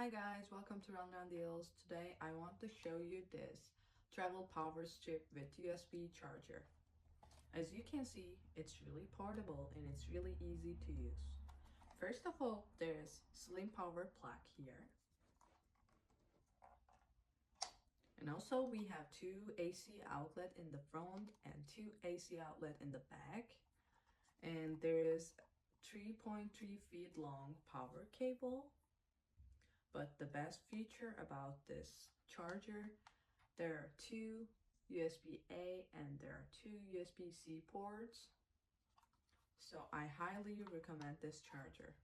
Hi guys, welcome to Rundown Deals. Today I want to show you this travel power strip with USB charger. As you can see, it's really portable and it's really easy to use. First of all, there's slim power plug here. And also we have two AC outlet in the front and two AC outlet in the back. And there is 3.3 feet long power cable. But the best feature about this charger, there are two USB-A and there are two USB-C ports. So I highly recommend this charger.